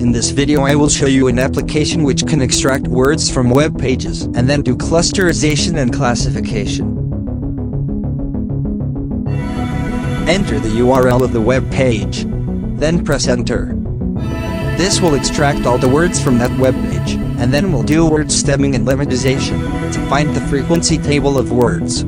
In this video I will show you an application which can extract words from web pages and then do clusterization and classification. Enter the URL of the web page. Then press enter. This will extract all the words from that web page, and then we'll do word stemming and lemmatization to find the frequency table of words.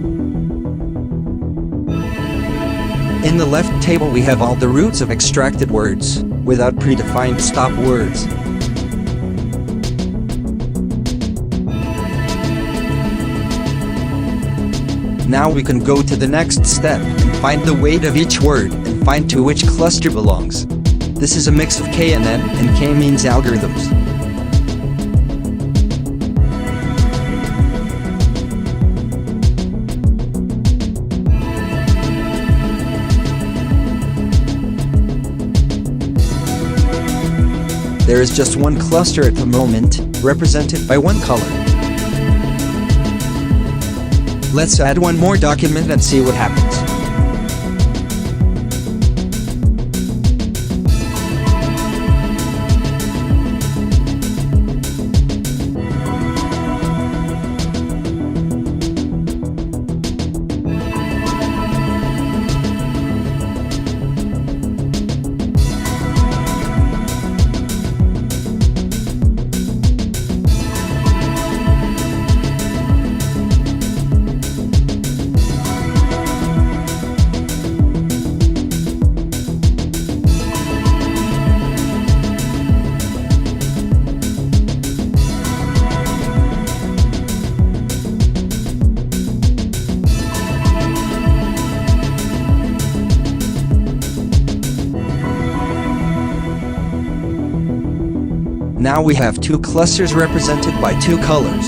In the left table we have all the roots of extracted words, without predefined stop words. Now we can go to the next step and find the weight of each word and find to which cluster belongs. This is a mix of K and N, and K means algorithms. There is just one cluster at the moment, represented by one color. Let's add one more document and see what happens. Now we have two clusters represented by two colors.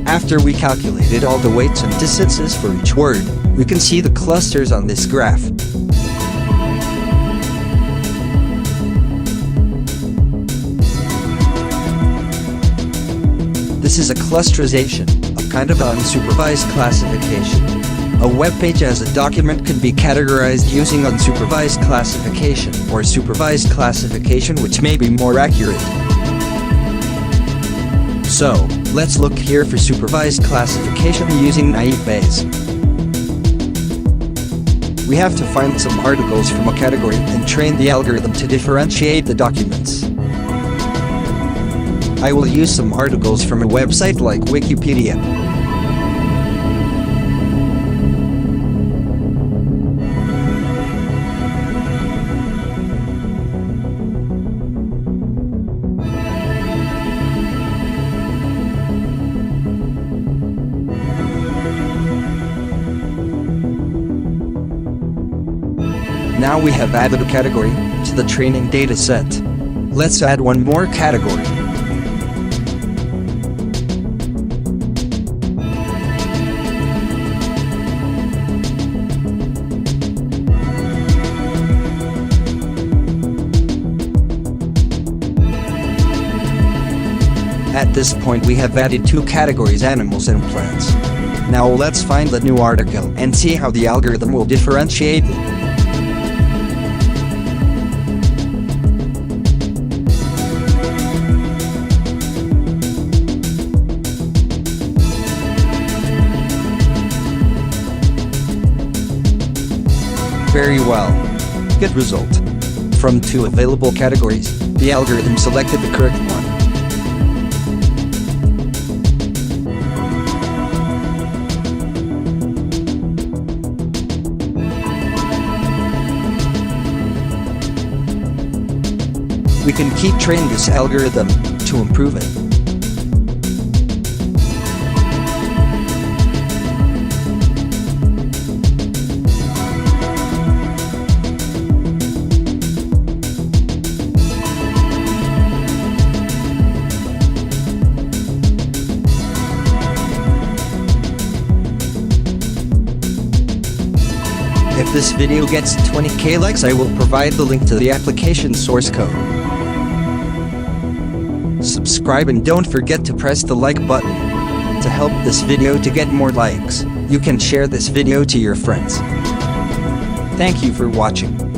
After we calculated all the weights and distances for each word, we can see the clusters on this graph. This is a clusterization, a kind of unsupervised classification. A web page as a document can be categorized using unsupervised classification or supervised classification, which may be more accurate. So, let's look here for supervised classification using naive Bayes. We have to find some articles from a category and train the algorithm to differentiate the documents. I will use some articles from a website like Wikipedia. Now we have added a category to the training data set. Let's add one more category. At this point we have added two categories, animals and plants. Now let's find the new article and see how the algorithm will differentiate it. Very well. Good result. From two available categories, the algorithm selected the correct one. We can keep training this algorithm to improve it. If this video gets 20k likes, I will provide the link to the application source code. Subscribe and don't forget to press the like button. To help this video to get more likes, you can share this video to your friends. Thank you for watching.